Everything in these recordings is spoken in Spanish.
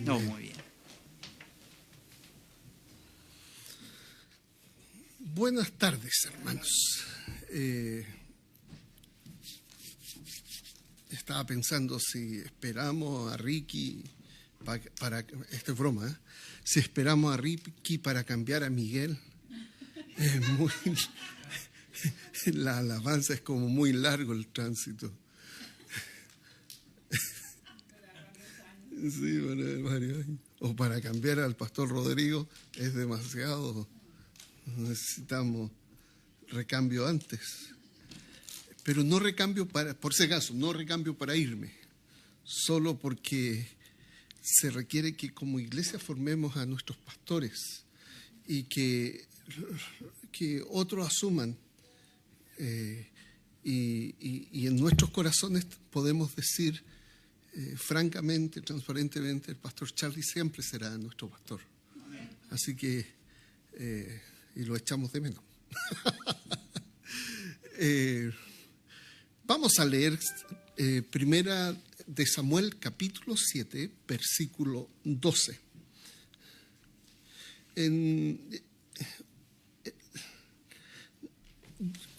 No, muy bien. Buenas tardes, hermanos. Estaba pensando si esperamos a Ricky para esto es broma, ¿eh? Si esperamos a Ricky para cambiar a Miguel, es muy la alabanza es como muy largo el tránsito. Sí, varios años. O para cambiar al pastor Rodrigo es demasiado. Necesitamos recambio antes. Pero no recambio por si acaso, no recambio para irme. Solo porque se requiere que como iglesia formemos a nuestros pastores y que otros asuman. Y en nuestros corazones podemos decir francamente, transparentemente, el pastor Charlie siempre será nuestro pastor. Así que, y lo echamos de menos. Vamos a leer Primera de Samuel, capítulo 7, versículo 12.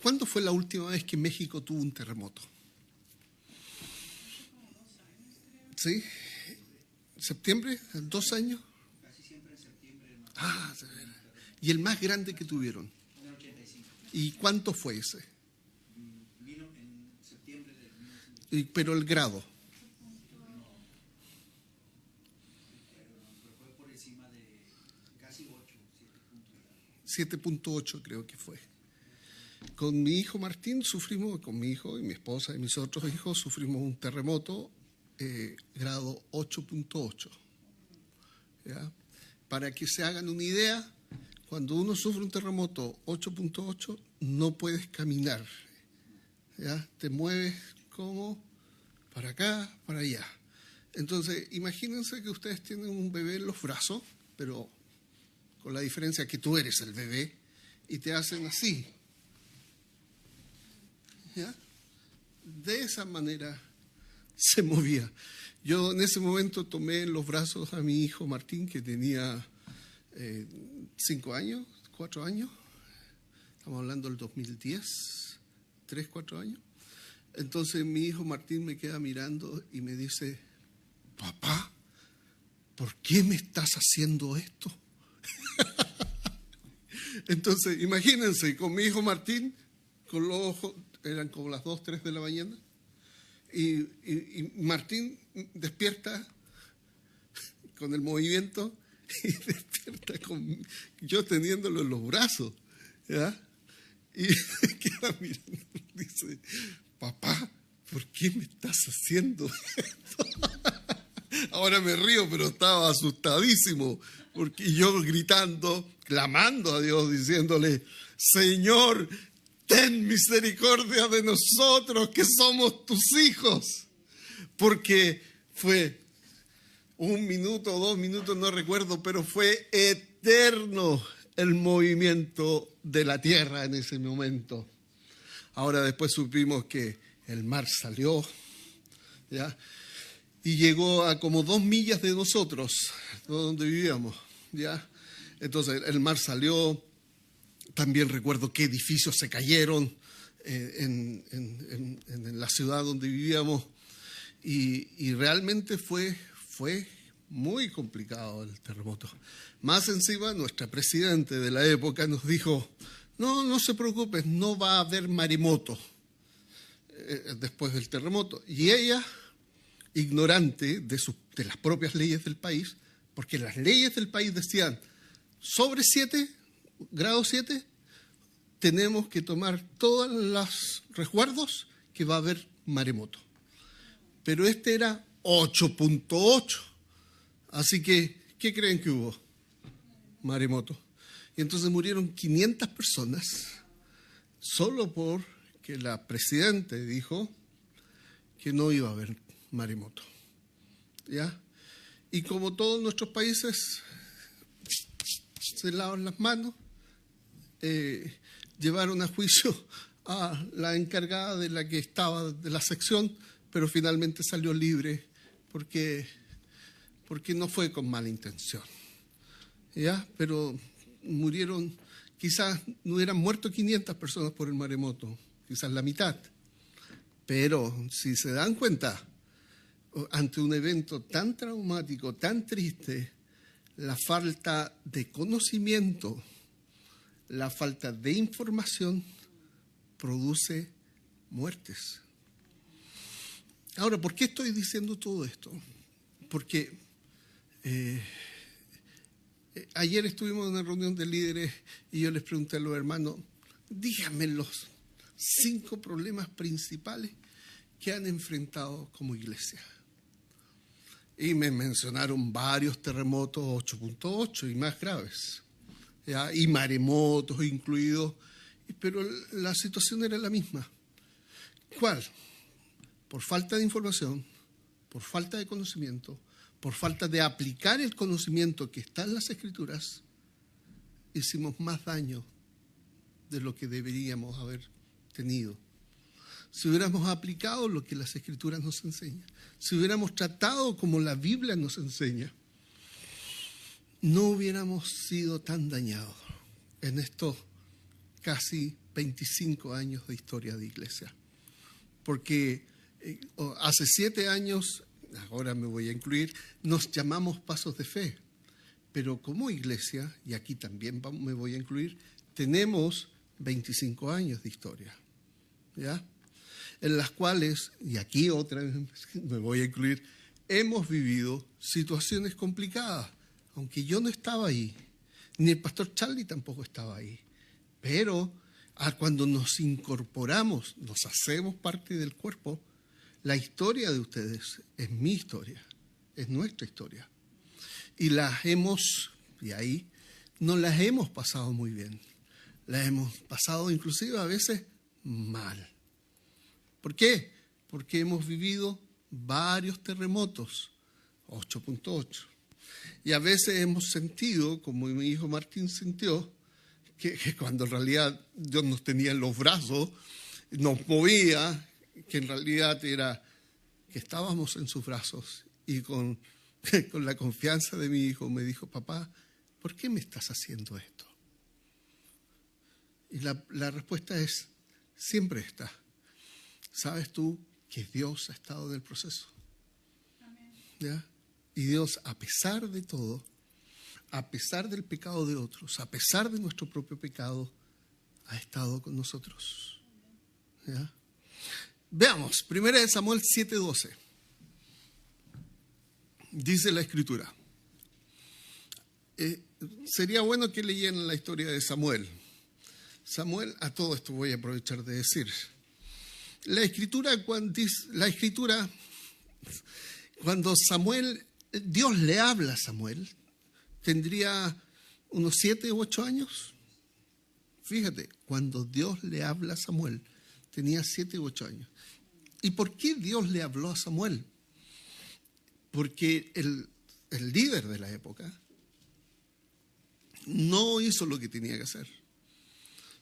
¿Cuándo fue la última vez que México tuvo un terremoto? ¿Sí? ¿Septiembre? ¿2 años? Casi siempre en septiembre. Ah, ¿y el más grande que tuvieron? En el 85. ¿Y cuánto fue ese? Vino en septiembre del 1985. Pero el grado. Pero fue por encima de casi 8, 7.8 creo que fue. Con mi hijo Martín sufrimos, con mi hijo y mi esposa y mis otros hijos, sufrimos un terremoto grado 8.8. ¿Ya? Para que se hagan una idea, cuando uno sufre un terremoto 8.8, no puedes caminar. ¿Ya? Te mueves como para acá, para allá. Entonces, imagínense que ustedes tienen un bebé en los brazos, pero con la diferencia que tú eres el bebé, y te hacen así. ¿Ya? De esa manera se movía. Yo en ese momento tomé en los brazos a mi hijo Martín, que tenía 5 años, 4 años. Estamos hablando del 2010, 3, 4 años. Entonces mi hijo Martín me queda mirando y me dice: papá, ¿por qué me estás haciendo esto? Entonces, imagínense, con mi hijo Martín, con los ojos, eran como las 2, 3 de la mañana, y Martín despierta con el movimiento y despierta con yo teniéndolo en los brazos, ¿ya? Y me queda mirando y dice: papá, ¿por qué me estás haciendo esto? Ahora me río, pero estaba asustadísimo, porque yo gritando, clamando a Dios, diciéndole: Señor, ten misericordia de nosotros que somos tus hijos. Porque fue 1 minuto, 2 minutos, no recuerdo, pero fue eterno el movimiento de la tierra en ese momento. Ahora después supimos que el mar salió, ¿ya? Y llegó a como 2 millas de nosotros, donde vivíamos, ¿ya? Entonces el mar salió. También recuerdo que edificios se cayeron en la ciudad donde vivíamos y realmente fue muy complicado el terremoto. Más encima, nuestra presidente de la época nos dijo: no se preocupen, no va a haber maremoto después del terremoto. Y ella, ignorante de las propias leyes del país, porque las leyes del país decían sobre 7, grado 7, tenemos que tomar todos los resguardos que va a haber maremoto. Pero este era 8.8. Así que, ¿qué creen que hubo? Maremoto. Y entonces murieron 500 personas solo porque la presidenta dijo que no iba a haber maremoto. ¿Ya? Y como todos nuestros países se lavan las manos, llevaron a juicio a la encargada de la que estaba de la sección, pero finalmente salió libre porque porque no fue con mala intención, ¿ya? Pero murieron, quizás no hubieran muerto 500 personas por el maremoto, quizás la mitad. Pero si se dan cuenta, ante un evento tan traumático, tan triste, la falta de conocimiento, la falta de información produce muertes. Ahora, ¿por qué estoy diciendo todo esto? Porque ayer estuvimos en una reunión de líderes y yo les pregunté a los hermanos, díganme los 5 problemas principales que han enfrentado como iglesia. Y me mencionaron varios terremotos 8.8 y más graves, ¿ya? Y maremotos incluidos, pero la situación era la misma. ¿Cuál? Por falta de información, por falta de conocimiento, por falta de aplicar el conocimiento que está en las Escrituras, hicimos más daño de lo que deberíamos haber tenido. Si hubiéramos aplicado lo que las Escrituras nos enseñan, si hubiéramos tratado como la Biblia nos enseña, no hubiéramos sido tan dañados en estos casi 25 años de historia de iglesia. Porque hace 7 años, ahora me voy a incluir, nos llamamos Pasos de Fe, pero como iglesia, y aquí también me voy a incluir, tenemos 25 años de historia, ¿ya? En las cuales, y aquí otra vez me voy a incluir, hemos vivido situaciones complicadas, aunque yo no estaba ahí, ni el pastor Charlie tampoco estaba ahí, pero cuando nos incorporamos, nos hacemos parte del cuerpo, la historia de ustedes es mi historia, es nuestra historia. Y ahí no las hemos pasado muy bien, las hemos pasado inclusive a veces mal. ¿Por qué? Porque hemos vivido varios terremotos, 8.8. Y a veces hemos sentido, como mi hijo Martín sintió, que cuando en realidad Dios nos tenía en los brazos, nos movía, que en realidad era que estábamos en sus brazos. Y con la confianza de mi hijo me dijo, papá, ¿por qué me estás haciendo esto? Y la respuesta es, siempre está. ¿Sabes tú que Dios ha estado en el proceso? ¿Ya? Y Dios, a pesar de todo, a pesar del pecado de otros, a pesar de nuestro propio pecado, ha estado con nosotros. ¿Ya? Veamos, 1 Samuel 7:12. Dice la Escritura. Sería bueno que leyeran la historia de Samuel. Samuel, a todo esto voy a aprovechar de decir. La Escritura, cuando Samuel, Dios le habla a Samuel, tendría unos 7 u 8 años. Fíjate, cuando Dios le habla a Samuel, tenía 7 u 8 años. ¿Y por qué Dios le habló a Samuel? Porque el líder de la época no hizo lo que tenía que hacer.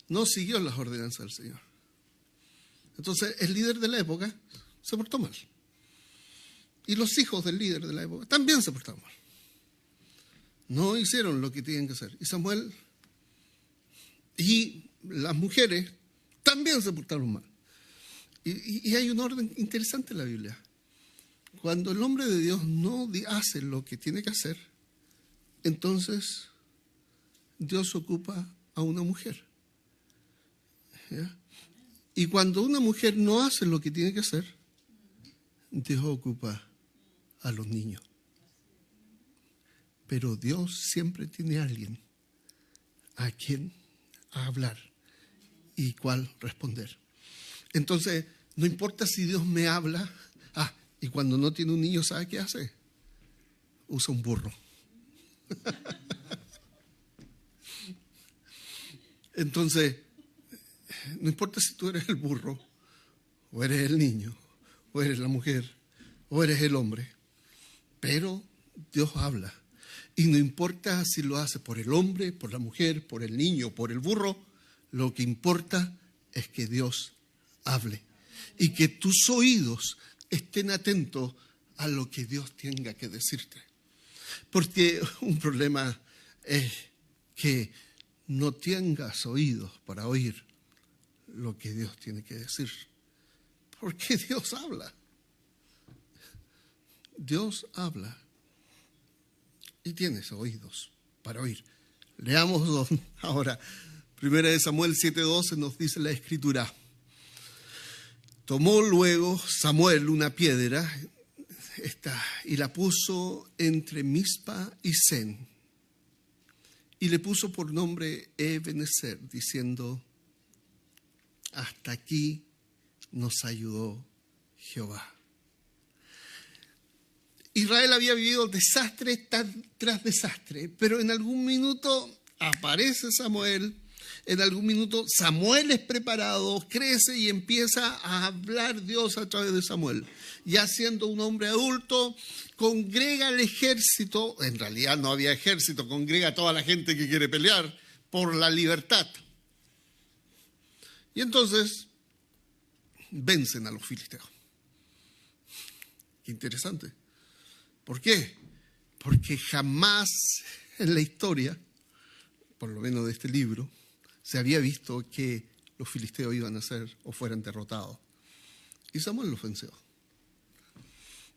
No siguió las ordenanzas del Señor. Entonces, el líder de la época se portó mal. Y los hijos del líder de la época también se portaron mal. No hicieron lo que tenían que hacer. Y Samuel y las mujeres también se portaron mal. Y hay un orden interesante en la Biblia. Cuando el hombre de Dios no hace lo que tiene que hacer, entonces Dios ocupa a una mujer. ¿Ya? Y cuando una mujer no hace lo que tiene que hacer, Dios ocupa a los niños. Pero Dios siempre tiene a alguien a quien hablar y cuál responder. Entonces, no importa si Dios me habla, y cuando no tiene un niño, ¿sabe qué hace? Usa un burro. Entonces, no importa si tú eres el burro, o eres el niño, o eres la mujer, o eres el hombre, pero Dios habla. Y no importa si lo hace por el hombre, por la mujer, por el niño, por el burro, lo que importa es que Dios hable y que tus oídos estén atentos a lo que Dios tenga que decirte. Porque un problema es que no tengas oídos para oír lo que Dios tiene que decir. Porque Dios habla. Dios habla. Y tienes oídos para oír. Leamos ahora. 1 Samuel 7:12 nos dice la Escritura. Tomó luego Samuel una piedra y la puso entre Mizpa y Sen. Y le puso por nombre Ebenezer, diciendo, hasta aquí nos ayudó Jehová. Israel había vivido desastre tras desastre, pero en algún minuto aparece Samuel, en algún minuto Samuel es preparado, crece y empieza a hablar Dios a través de Samuel. Ya siendo un hombre adulto, congrega al ejército, en realidad no había ejército, congrega a toda la gente que quiere pelear por la libertad. Y entonces vencen a los filisteos. Qué interesante. ¿Por qué? Porque jamás en la historia, por lo menos de este libro, se había visto que los filisteos iban a ser o fueran derrotados. Y Samuel los venció.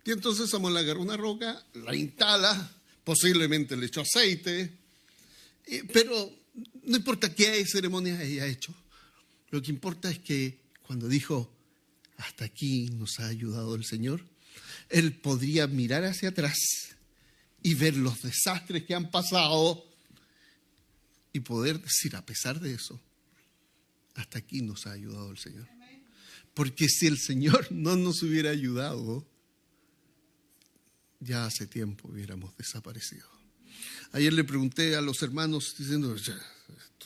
Y entonces Samuel agarró una roca, la instala, posiblemente le echó aceite, pero no importa qué ceremonias haya hecho. Lo que importa es que cuando dijo, hasta aquí nos ha ayudado el Señor, él podría mirar hacia atrás y ver los desastres que han pasado y poder decir, a pesar de eso, hasta aquí nos ha ayudado el Señor. Porque si el Señor no nos hubiera ayudado, ya hace tiempo hubiéramos desaparecido. Ayer le pregunté a los hermanos diciendo,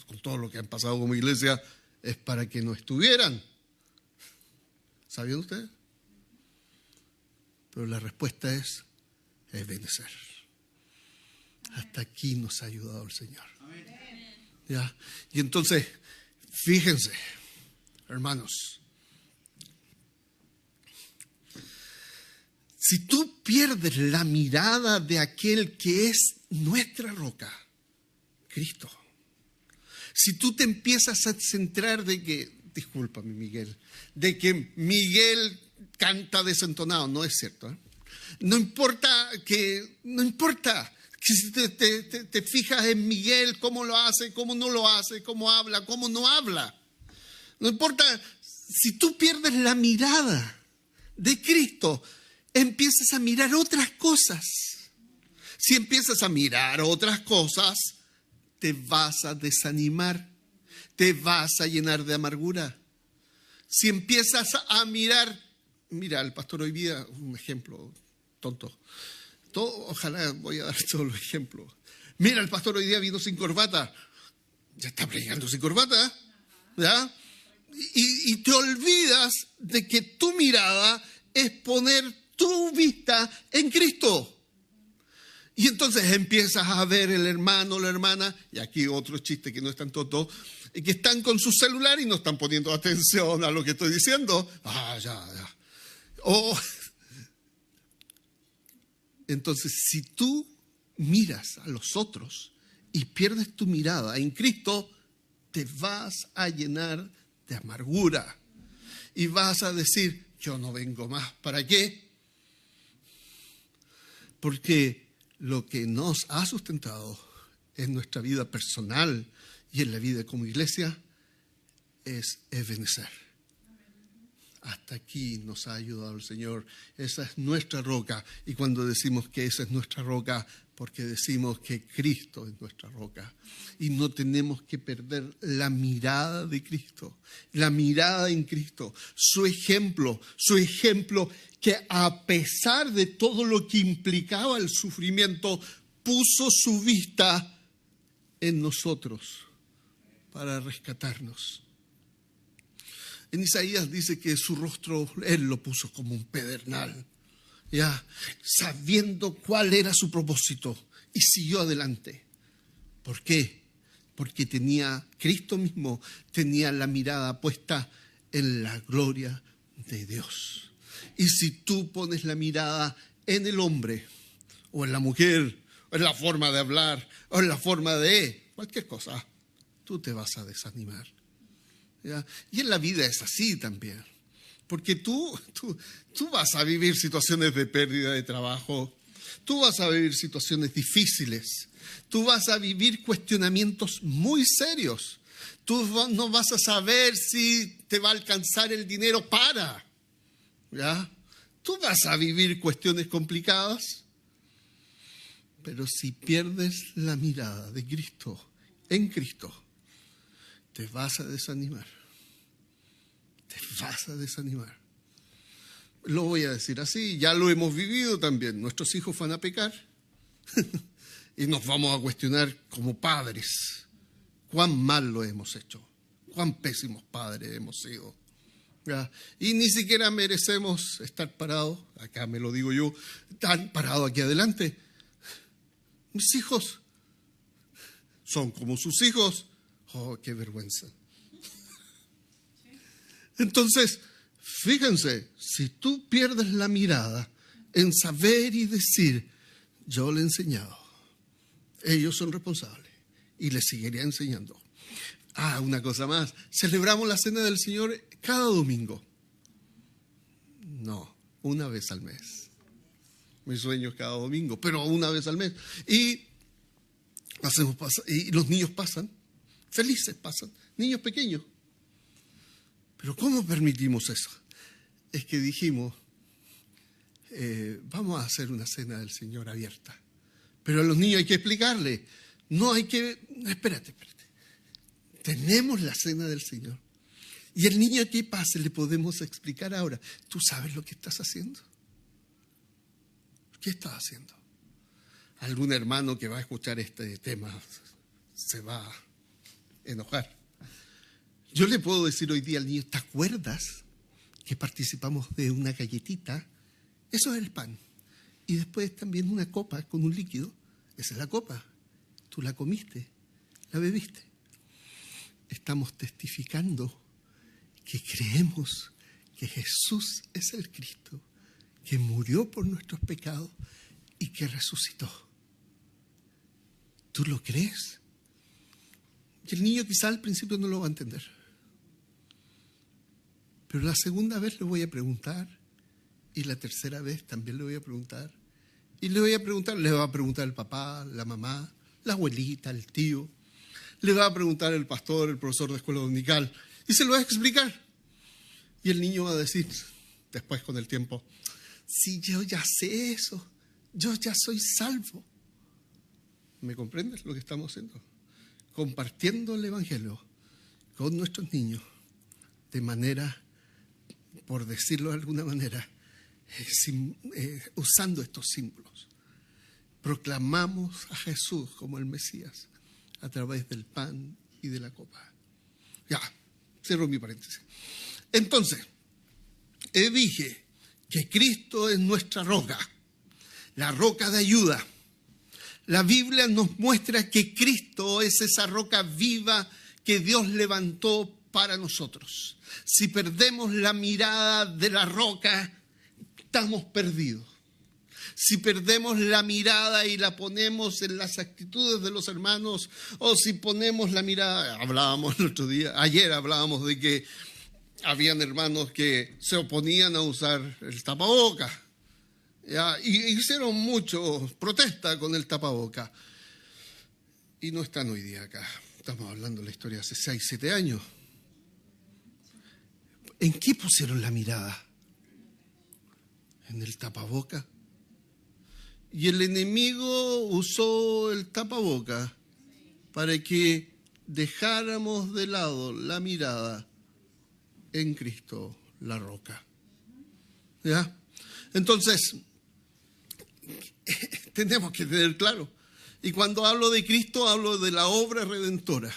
con todo lo que han pasado como iglesia, es para que no estuvieran. ¿Sabían ustedes? Pero la respuesta es Ebenezer. Hasta aquí nos ha ayudado el Señor. ¿Ya? Y entonces, fíjense, hermanos, si tú pierdes la mirada de aquel que es nuestra roca, Cristo, si tú te empiezas a centrar de que, discúlpame Miguel, de que Miguel canta desentonado, no es cierto, ¿eh? No importa que si te fijas en Miguel, cómo lo hace, cómo no lo hace, cómo habla, cómo no habla. No importa, si tú pierdes la mirada de Cristo, empiezas a mirar otras cosas. Si empiezas a mirar otras cosas, te vas a desanimar, te vas a llenar de amargura. Si empiezas a mirar, mira, el pastor hoy día, un ejemplo tonto. Ojalá voy a dar todos los ejemplos. Mira, el pastor hoy día vino sin corbata. Ya está predicando sin corbata, ¿ya? Y te olvidas de que tu mirada es poner tu vista en Cristo. Y entonces empiezas a ver el hermano, la hermana, y aquí otro chiste que no es tan tonto, que están con su celular y no están poniendo atención a lo que estoy diciendo. Ya. Entonces, si tú miras a los otros y pierdes tu mirada en Cristo, te vas a llenar de amargura y vas a decir, yo no vengo más. ¿Para qué? Porque lo que nos ha sustentado en nuestra vida personal y en la vida como iglesia es Ebenezer. Hasta aquí nos ha ayudado el Señor. Esa es nuestra roca. Y cuando decimos que esa es nuestra roca, porque decimos que Cristo es nuestra roca. Y no tenemos que perder la mirada de Cristo, la mirada en Cristo, su ejemplo que a pesar de todo lo que implicaba el sufrimiento, puso su vista en nosotros para rescatarnos. En Isaías dice que su rostro él lo puso como un pedernal, ya sabiendo cuál era su propósito, y siguió adelante. ¿Por qué? Porque Cristo mismo tenía la mirada puesta en la gloria de Dios. Y si tú pones la mirada en el hombre, o en la mujer, o en la forma de hablar, o en la forma de cualquier cosa, tú te vas a desanimar. ¿Ya? Y en la vida es así también. Porque tú vas a vivir situaciones de pérdida de trabajo, tú vas a vivir situaciones difíciles, tú vas a vivir cuestionamientos muy serios. Tú no vas a saber si te va a alcanzar el dinero para. ¿Ya? Tú vas a vivir cuestiones complicadas. Pero si pierdes la mirada de Cristo, en Cristo, te vas a desanimar. Te vas a desanimar. Lo voy a decir así, ya lo hemos vivido también. Nuestros hijos van a pecar y nos vamos a cuestionar como padres. Cuán mal lo hemos hecho, cuán pésimos padres hemos sido. ¿Ya? Y ni siquiera merecemos estar parados, acá me lo digo yo, tan parados aquí adelante. Mis hijos son como sus hijos. Oh, qué vergüenza. Entonces, fíjense, si tú pierdes la mirada en saber y decir, yo le he enseñado, ellos son responsables. Y les seguiría enseñando. Una cosa más. Celebramos la Cena del Señor cada domingo. No, una vez al mes. Mi sueño es cada domingo, pero una vez al mes. Y los niños pasan, felices pasan, niños pequeños. Pero ¿cómo permitimos eso? Es que dijimos, vamos a hacer una Cena del Señor abierta. Pero a los niños hay que explicarles. No hay que... Espérate. Tenemos la Cena del Señor. Y el niño que pase le podemos explicar ahora. ¿Tú sabes lo que estás haciendo? ¿Qué estás haciendo? Algún hermano que va a escuchar este tema se va a enojar. Yo le puedo decir hoy día al niño, ¿te acuerdas que participamos de una galletita? Eso es el pan. Y después también una copa con un líquido. Esa es la copa. Tú la comiste, la bebiste. Estamos testificando que creemos que Jesús es el Cristo, que murió por nuestros pecados y que resucitó. ¿Tú lo crees? Y el niño quizá al principio no lo va a entender. Pero la segunda vez le voy a preguntar, y la tercera vez también le voy a preguntar, y le va a preguntar el papá, la mamá, la abuelita, el tío, le va a preguntar el pastor, el profesor de escuela dominical, y se lo va a explicar. Y el niño va a decir, después con el tiempo, sí, yo ya sé eso, yo ya soy salvo. ¿Me comprendes lo que estamos haciendo? Compartiendo el Evangelio con nuestros niños de manera, por decirlo de alguna manera, usando estos símbolos. Proclamamos a Jesús como el Mesías a través del pan y de la copa. Ya, cierro mi paréntesis. Entonces, dije que Cristo es nuestra roca, la roca de ayuda. La Biblia nos muestra que Cristo es esa roca viva que Dios levantó para nosotros. Si perdemos la mirada de la roca, estamos perdidos. Si perdemos la mirada y la ponemos en las actitudes de los hermanos, o si ponemos la mirada, ayer hablábamos de que habían hermanos que se oponían a usar el tapabocas, ¿ya? Y hicieron mucho protesta con el tapabocas. Y no están hoy día acá. Estamos hablando de la historia de hace 6, 7 años. ¿En qué pusieron la mirada? En el tapabocas. Y el enemigo usó el tapabocas para que dejáramos de lado la mirada en Cristo, la roca. ¿Ya? Entonces, tenemos que tener claro. Y cuando hablo de Cristo, hablo de la obra redentora.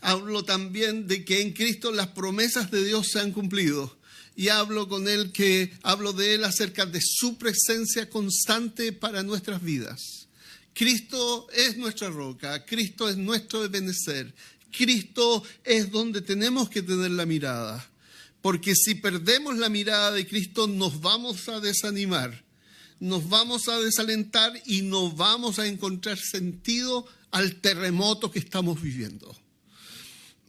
Hablo también de que en Cristo las promesas de Dios se han cumplido. Y hablo de Él acerca de su presencia constante para nuestras vidas. Cristo es nuestra roca, Cristo es nuestro ebenecer, Cristo es donde tenemos que tener la mirada. Porque si perdemos la mirada de Cristo nos vamos a desanimar, nos vamos a desalentar y no vamos a encontrar sentido al terremoto que estamos viviendo.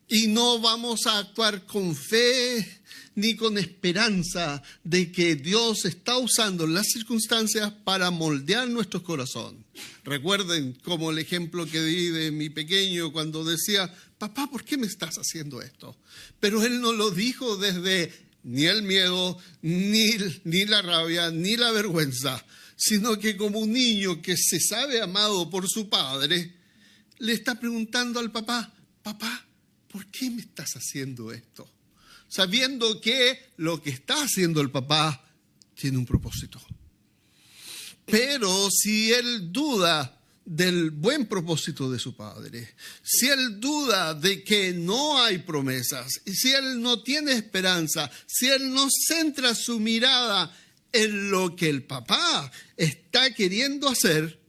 Y no vamos a actuar con fe ni con esperanza de que Dios está usando las circunstancias para moldear nuestro corazón. Recuerden como el ejemplo que di de mi pequeño cuando decía, papá, ¿por qué me estás haciendo esto? Pero él no lo dijo desde ni el miedo, ni la rabia, ni la vergüenza, sino que como un niño que se sabe amado por su padre, le está preguntando al papá, papá, ¿por qué me estás haciendo esto? Sabiendo que lo que está haciendo el papá tiene un propósito. Pero si él duda del buen propósito de su padre, si él duda de que no hay promesas, si él no tiene esperanza, si él no centra su mirada en lo que el papá está queriendo hacer,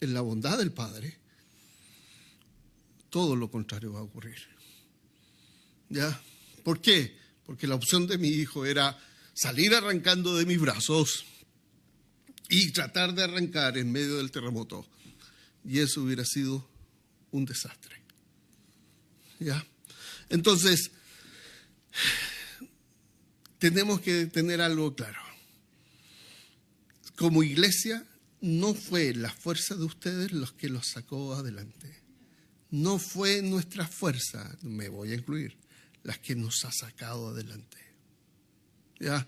en la bondad del padre, todo lo contrario va a ocurrir. ¿Ya? ¿Por qué? Porque la opción de mi hijo era salir arrancando de mis brazos y tratar de arrancar en medio del terremoto. Y eso hubiera sido un desastre. ¿Ya? Entonces, tenemos que tener algo claro. Como iglesia, no fue la fuerza de ustedes los que los sacó adelante. No fue nuestra fuerza, me voy a incluir, las que nos ha sacado adelante, ¿ya?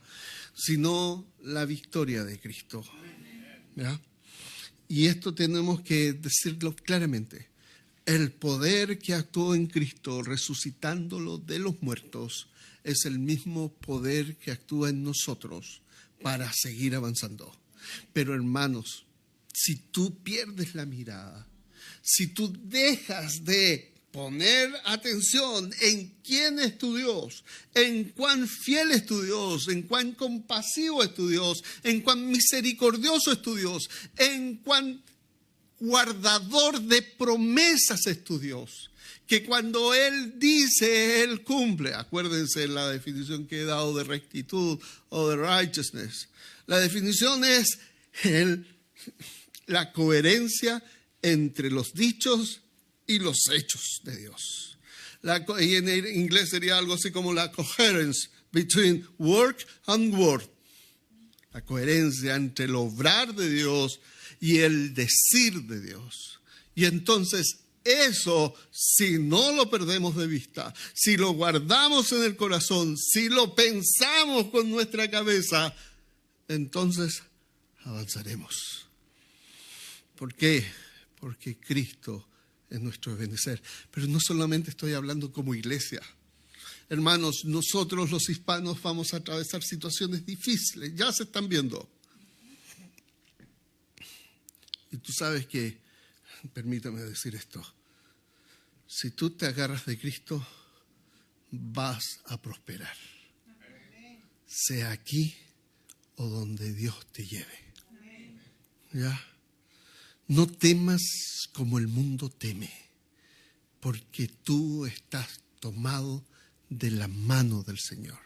Sino la victoria de Cristo, ¿ya? Y esto tenemos que decirlo claramente. El poder que actuó en Cristo resucitándolo de los muertos es el mismo poder que actúa en nosotros para seguir avanzando. Pero hermanos, si tú pierdes la mirada, si tú dejas de poner atención en quién es tu Dios, en cuán fiel es tu Dios, en cuán compasivo es tu Dios, en cuán misericordioso es tu Dios, en cuán guardador de promesas es tu Dios, que cuando Él dice, Él cumple. Acuérdense la definición que he dado de rectitud o de righteousness. La definición es la coherencia entre los dichos y los hechos de Dios. Y en inglés sería algo así como la coherence between work and word. La coherencia entre el obrar de Dios y el decir de Dios. Y entonces eso, si no lo perdemos de vista, si lo guardamos en el corazón, si lo pensamos con nuestra cabeza, entonces avanzaremos. ¿Por qué? Porque Cristo es nuestro ebenecer. Pero no solamente estoy hablando como iglesia. Hermanos, nosotros los hispanos vamos a atravesar situaciones difíciles. Ya se están viendo. Y tú sabes que, permítame decir esto, si tú te agarras de Cristo, vas a prosperar. Sea aquí o donde Dios te lleve. ¿Ya? No temas como el mundo teme, porque tú estás tomado de la mano del Señor.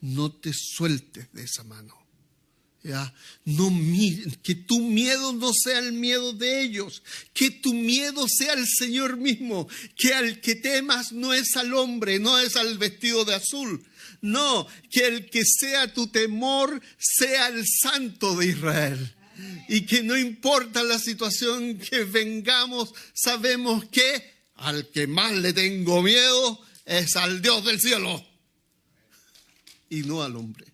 No te sueltes de esa mano. ¿Ya? Que tu miedo no sea el miedo de ellos, que tu miedo sea el Señor mismo, que al que temas no es al hombre, no es al vestido de azul, no, que el que sea tu temor sea el Santo de Israel. Y que no importa la situación que vengamos, sabemos que al que más le tengo miedo es al Dios del cielo y no al hombre.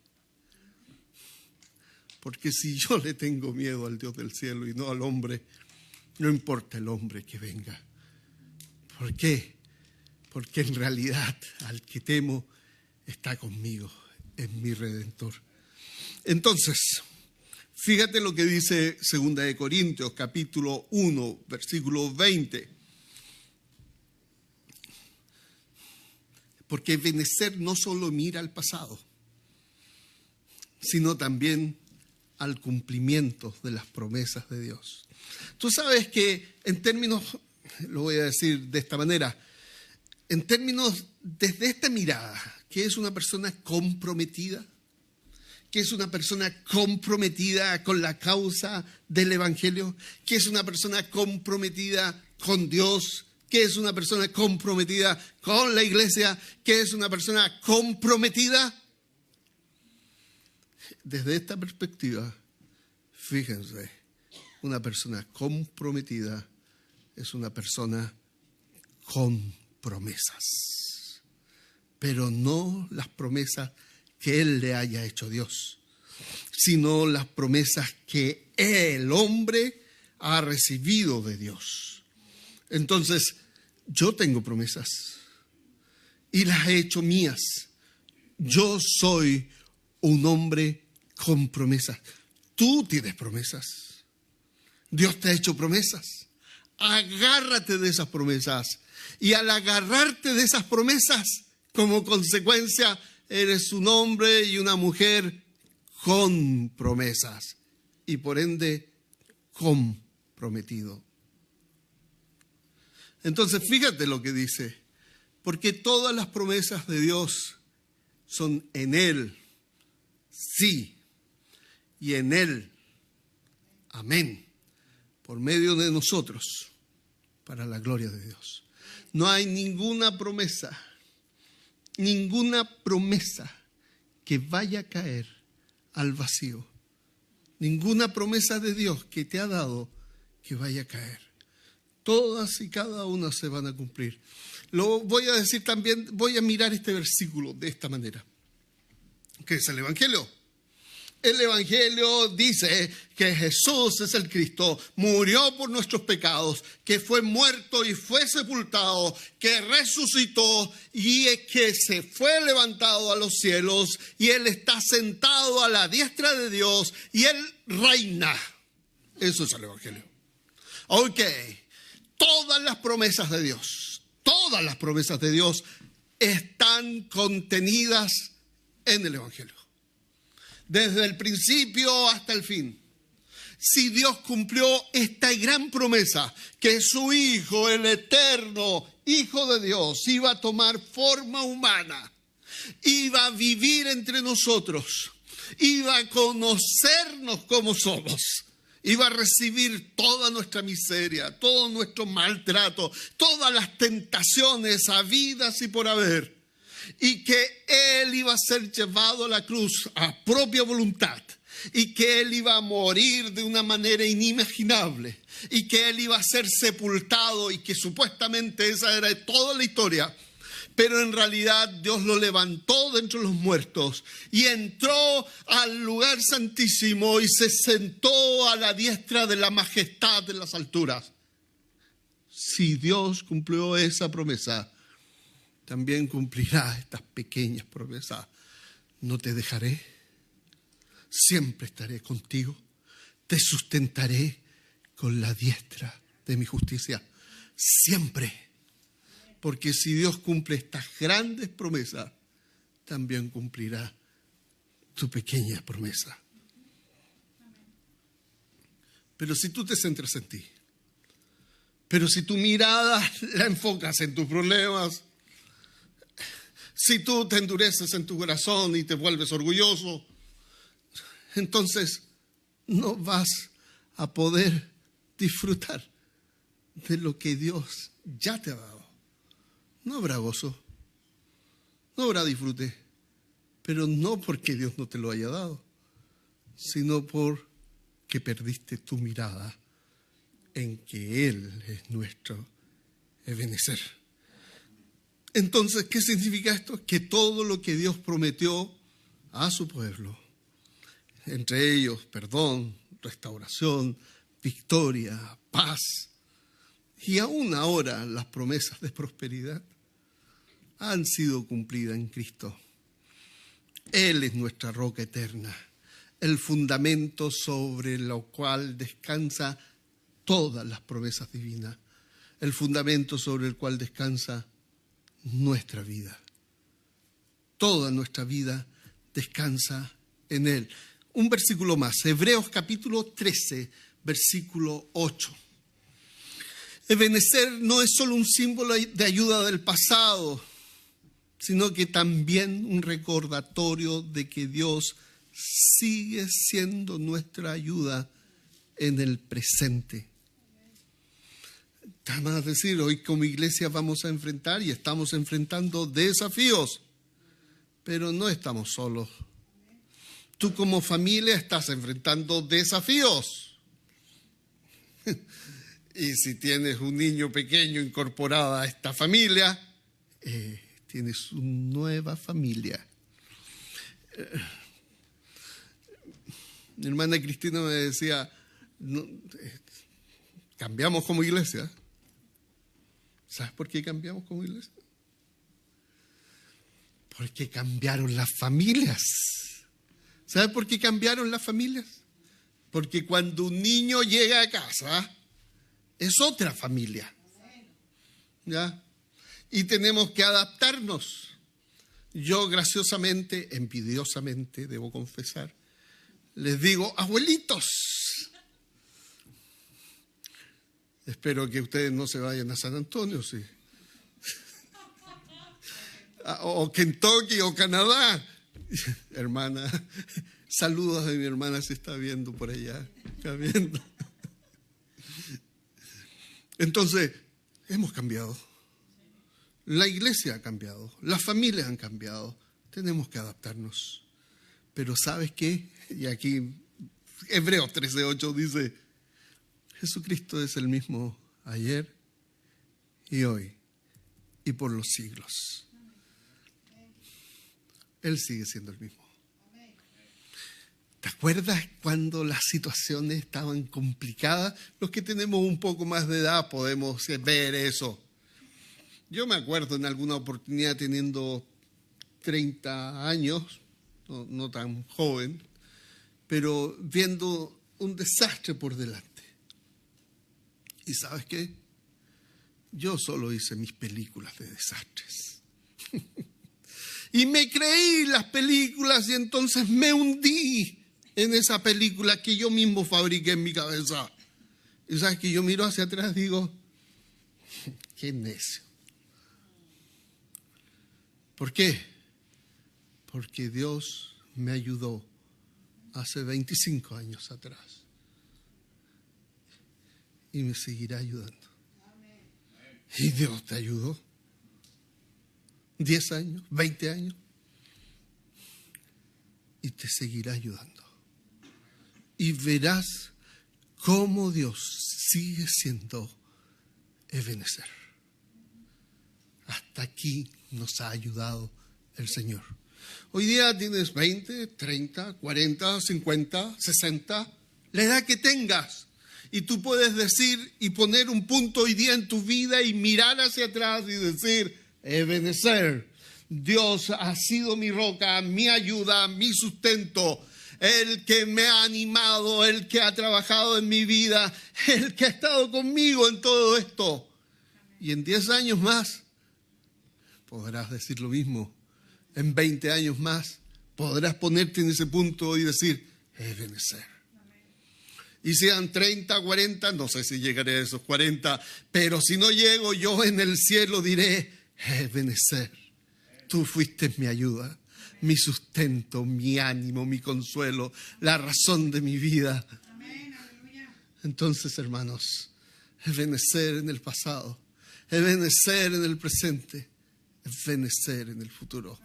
Porque si yo le tengo miedo al Dios del cielo y no al hombre, no importa el hombre que venga. ¿Por qué? Porque en realidad al que temo está conmigo, es mi Redentor. Entonces, fíjate lo que dice 2 Corintios, capítulo 1, versículo 20. Porque ebenecer no solo mira al pasado, sino también al cumplimiento de las promesas de Dios. Tú sabes que en términos, lo voy a decir de esta manera, en términos desde esta mirada, que es una persona comprometida, que es una persona comprometida con la causa del Evangelio, que es una persona comprometida con Dios, que es una persona comprometida con la iglesia, que es una persona comprometida. Desde esta perspectiva, fíjense, una persona comprometida es una persona con promesas, pero no las promesas que Él le haya hecho a Dios, sino las promesas que el hombre ha recibido de Dios. Entonces, yo tengo promesas y las he hecho mías. Yo soy un hombre con promesas. Tú tienes promesas. Dios te ha hecho promesas. Agárrate de esas promesas. Y al agarrarte de esas promesas, como consecuencia, eres un hombre y una mujer con promesas. Y por ende, comprometido. Entonces, fíjate lo que dice. Porque todas las promesas de Dios son en Él. Sí. Y en Él. Amén. Por medio de nosotros. Para la gloria de Dios. No hay ninguna promesa que vaya a caer al vacío. Ninguna promesa de Dios que te ha dado que vaya a caer. Todas y cada una se van a cumplir. Lo voy a decir también, voy a mirar este versículo de esta manera. ¿Qué es el Evangelio? El Evangelio dice que Jesús es el Cristo, murió por nuestros pecados, que fue muerto y fue sepultado, que resucitó y que se fue levantado a los cielos y Él está sentado a la diestra de Dios y Él reina. Eso es el Evangelio. Ok, todas las promesas de Dios están contenidas en el Evangelio. Desde el principio hasta el fin. Si Dios cumplió esta gran promesa, que su Hijo, el eterno Hijo de Dios, iba a tomar forma humana, iba a vivir entre nosotros, iba a conocernos como somos, iba a recibir toda nuestra miseria, todo nuestro maltrato, todas las tentaciones habidas y por haber. Y que Él iba a ser llevado a la cruz a propia voluntad. Y que Él iba a morir de una manera inimaginable. Y que Él iba a ser sepultado. Y que supuestamente esa era toda la historia. Pero en realidad Dios lo levantó de entre los muertos. Y entró al lugar santísimo. Y se sentó a la diestra de la majestad de las alturas. Si Dios cumplió esa promesa, también cumplirá estas pequeñas promesas. No te dejaré, siempre estaré contigo, te sustentaré con la diestra de mi justicia, siempre. Porque si Dios cumple estas grandes promesas, también cumplirá tu pequeña promesa. Pero si tú te centras en ti, pero si tu mirada la enfocas en tus problemas, si tú te endureces en tu corazón y te vuelves orgulloso, entonces no vas a poder disfrutar de lo que Dios ya te ha dado. No habrá gozo, no habrá disfrute, pero no porque Dios no te lo haya dado, sino porque perdiste tu mirada en que Él es nuestro Ebenezer. Entonces, ¿qué significa esto? Que todo lo que Dios prometió a su pueblo, entre ellos perdón, restauración, victoria, paz, y aún ahora las promesas de prosperidad, han sido cumplidas en Cristo. Él es nuestra roca eterna, el fundamento sobre lo cual descansa todas las promesas divinas, el fundamento sobre el cual descansa nuestra vida. Toda nuestra vida descansa en Él. Un versículo más, Hebreos capítulo 13, versículo 8. Ebenezer no es solo un símbolo de ayuda del pasado, sino que también un recordatorio de que Dios sigue siendo nuestra ayuda en el presente. Vamos a decir, hoy como iglesia vamos a enfrentar y estamos enfrentando desafíos, pero no estamos solos. Tú como familia estás enfrentando desafíos. Y si tienes un niño pequeño incorporado a esta familia, tienes una nueva familia. Mi hermana Cristina me decía, cambiamos como iglesia. ¿Sabes por qué cambiamos como iglesia? Porque cambiaron las familias. ¿Sabes por qué cambiaron las familias? Porque cuando un niño llega a casa, es otra familia. ¿Ya? Y tenemos que adaptarnos. Yo graciosamente, envidiosamente, debo confesar, les digo, abuelitos. Espero que ustedes no se vayan a San Antonio, sí. O Kentucky o Canadá. Hermana, saludos a mi hermana si está viendo por allá. Está viendo. Entonces, hemos cambiado. La iglesia ha cambiado. Las familias han cambiado. Tenemos que adaptarnos. Pero ¿sabes qué? Y aquí Hebreos 13:8 dice, Jesucristo es el mismo ayer y hoy y por los siglos. Él sigue siendo el mismo. ¿Te acuerdas cuando las situaciones estaban complicadas? Los que tenemos un poco más de edad podemos ver eso. Yo me acuerdo en alguna oportunidad teniendo 30 años, no tan joven, pero viendo un desastre por delante. ¿Y sabes qué? Yo solo hice mis películas de desastres. Y me creí las películas y entonces me hundí en esa película que yo mismo fabriqué en mi cabeza. Y sabes que yo miro hacia atrás y digo, qué necio. ¿Por qué? Porque Dios me ayudó hace 25 años atrás. Y me seguirá ayudando. Y Dios te ayudó. 10 años, 20 años. Y te seguirá ayudando. Y verás cómo Dios sigue siendo Ebenezer. Hasta aquí nos ha ayudado el Señor. Hoy día tienes 20, 30, 40, 50, 60, la edad que tengas. Y tú puedes decir y poner un punto hoy día en tu vida y mirar hacia atrás y decir, Ebenezer, Dios ha sido mi roca, mi ayuda, mi sustento, el que me ha animado, el que ha trabajado en mi vida, el que ha estado conmigo en todo esto. Y en 10 años más podrás decir lo mismo. En 20 años más podrás ponerte en ese punto y decir, Ebenezer. Y sean 30, 40, no sé si llegaré a esos 40, pero si no llego, yo en el cielo diré, Ebenezer, tú fuiste mi ayuda, mi sustento, mi ánimo, mi consuelo, la razón de mi vida. Amén, aleluya. Entonces, hermanos, Ebenezer en el pasado, Ebenezer en el presente, Ebenezer en el futuro.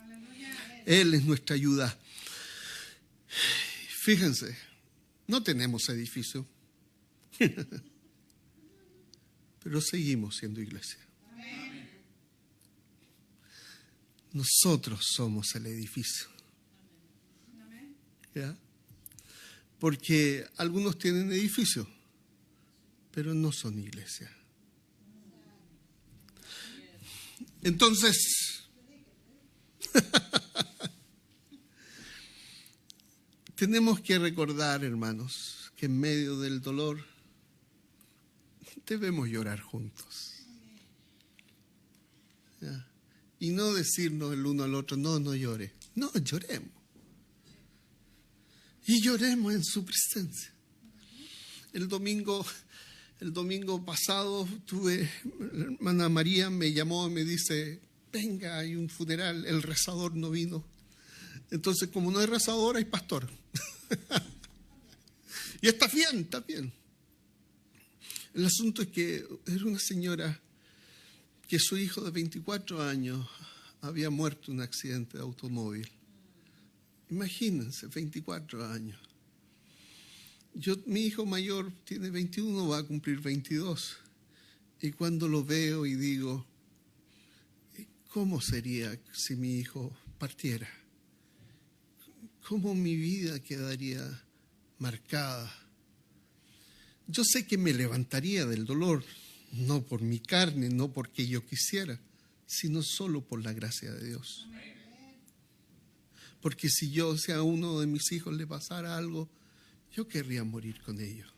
Él es nuestra ayuda. Fíjense, no tenemos edificio, pero seguimos siendo iglesia. Nosotros somos el edificio. ¿Ya? Porque algunos tienen edificio, pero no son iglesia. Entonces, tenemos que recordar, hermanos, que en medio del dolor debemos llorar juntos. ¿Ya? Y no decirnos el uno al otro, no llore. No, lloremos. Y lloremos en su presencia. El domingo pasado la hermana María me llamó y me dice, venga, hay un funeral, el rezador no vino. Entonces, como no hay rezador, hay pastor. Y está bien, está bien. El asunto es que era una señora que su hijo de 24 años había muerto en un accidente de automóvil. Imagínense, 24 años. Mi hijo mayor tiene 21, va a cumplir 22. Y cuando lo veo y digo, ¿cómo sería si mi hijo partiera? ¿Cómo mi vida quedaría marcada? Yo sé que me levantaría del dolor, no por mi carne, no porque yo quisiera, sino solo por la gracia de Dios. Porque si a uno de mis hijos le pasara algo, yo querría morir con ellos.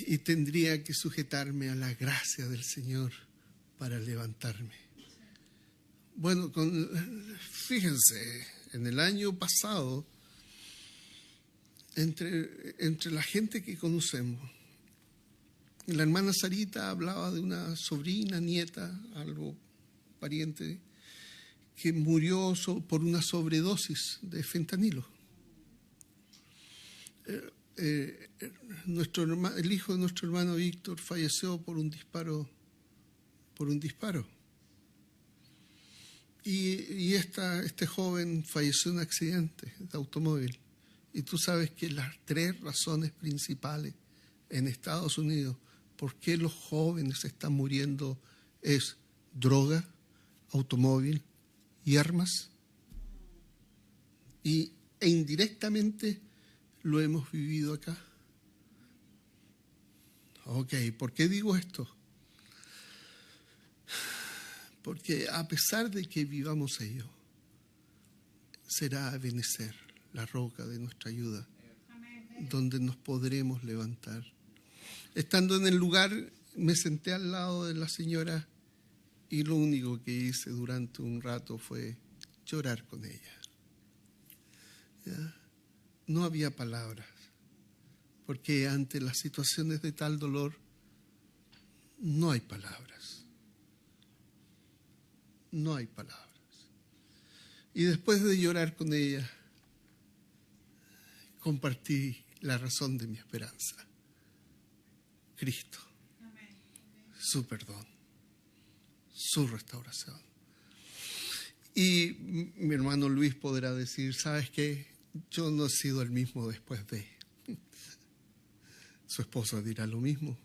Y tendría que sujetarme a la gracia del Señor para levantarme. Bueno, fíjense, en el año pasado, entre la gente que conocemos, la hermana Sarita hablaba de una sobrina, nieta, algo pariente, que murió por una sobredosis de fentanilo. El hijo de nuestro hermano Víctor falleció por un disparo. Y este joven falleció en un accidente de automóvil. Y tú sabes que las 3 razones principales en Estados Unidos por qué los jóvenes están muriendo es droga, automóvil y armas. E indirectamente lo hemos vivido acá. Ok, ¿por qué digo esto? Porque a pesar de que vivamos ello, será Ebenezer, la roca de nuestra ayuda, donde nos podremos levantar. Estando en el lugar, me senté al lado de la señora y lo único que hice durante un rato fue llorar con ella. ¿Ya? No había palabras, porque ante las situaciones de tal dolor no hay palabras. No hay palabras. Y después de llorar con ella, compartí la razón de mi esperanza. Cristo, su perdón, su restauración. Y mi hermano Luis podrá decir, ¿sabes qué? Yo no he sido el mismo después de. Su esposa dirá lo mismo.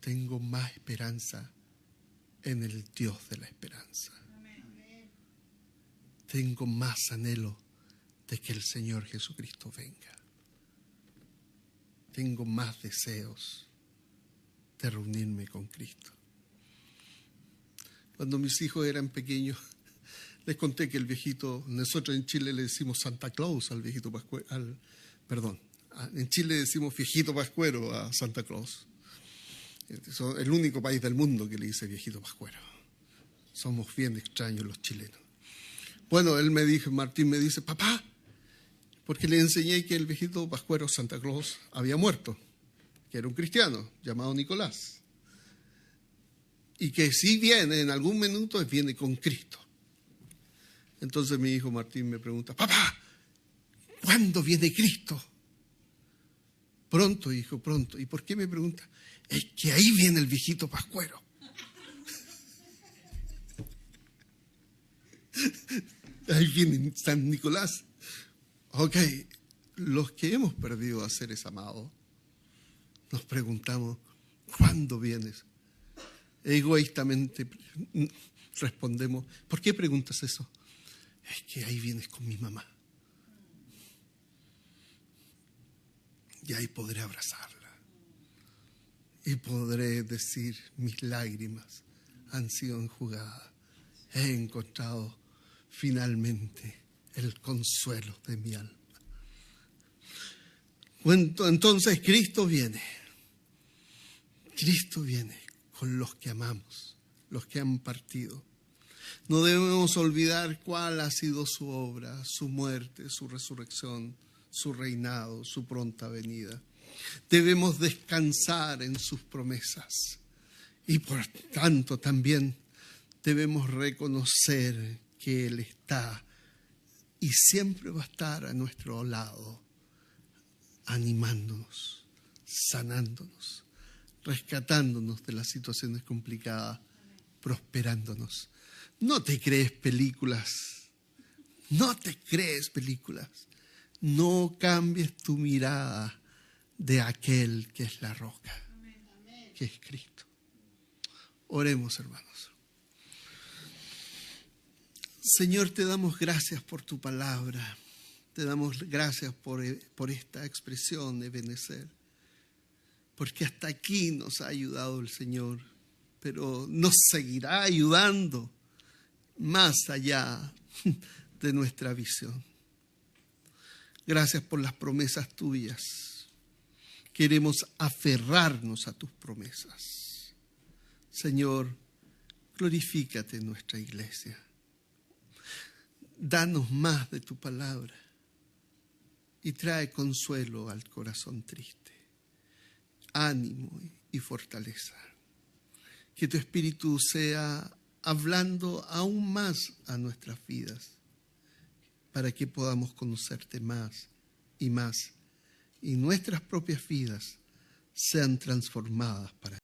Tengo más esperanza en el Dios de la esperanza. Tengo más anhelo de que el Señor Jesucristo venga. Tengo más deseos de reunirme con Cristo. Cuando mis hijos eran pequeños, les conté que el viejito, nosotros en Chile le decimos Santa Claus al viejito pascuero, en Chile decimos viejito pascuero a Santa Claus. Es el único país del mundo que le dice viejito pascuero. Somos bien extraños los chilenos. Bueno, Martín me dice, papá, porque le enseñé que el viejito pascuero Santa Claus había muerto, que era un cristiano llamado Nicolás. Y que si viene en algún minuto, viene con Cristo. Entonces mi hijo Martín me pregunta, papá, ¿cuándo viene Cristo? Pronto, hijo, pronto. ¿Y por qué me pregunta? Es que ahí viene el viejito pascuero. Ahí viene San Nicolás. Ok, los que hemos perdido a seres amados, nos preguntamos, ¿cuándo vienes? Egoístamente respondemos, ¿por qué preguntas eso? Es que ahí vienes con mi mamá. Y ahí podré abrazarla. Y podré decir, mis lágrimas han sido enjugadas. He encontrado finalmente el consuelo de mi alma. Entonces Cristo viene. Cristo viene con los que amamos, los que han partido. No debemos olvidar cuál ha sido su obra, su muerte, su resurrección, su reinado, su pronta venida. Debemos descansar en sus promesas y por tanto también debemos reconocer que Él está y siempre va a estar a nuestro lado, animándonos, sanándonos, rescatándonos de las situaciones complicadas, prosperándonos. No te crees películas, no te crees películas. No cambies tu mirada de aquel que es la roca, que es Cristo. Oremos, hermanos. Señor, te damos gracias por tu palabra. Te damos gracias por esta expresión de Ebenezer. Porque hasta aquí nos ha ayudado el Señor, pero nos seguirá ayudando más allá de nuestra visión. Gracias por las promesas tuyas. Queremos aferrarnos a tus promesas. Señor, glorifícate en nuestra iglesia. Danos más de tu palabra y trae consuelo al corazón triste, ánimo y fortaleza. Que tu Espíritu sea hablando aún más a nuestras vidas, para que podamos conocerte más y más, y nuestras propias vidas sean transformadas para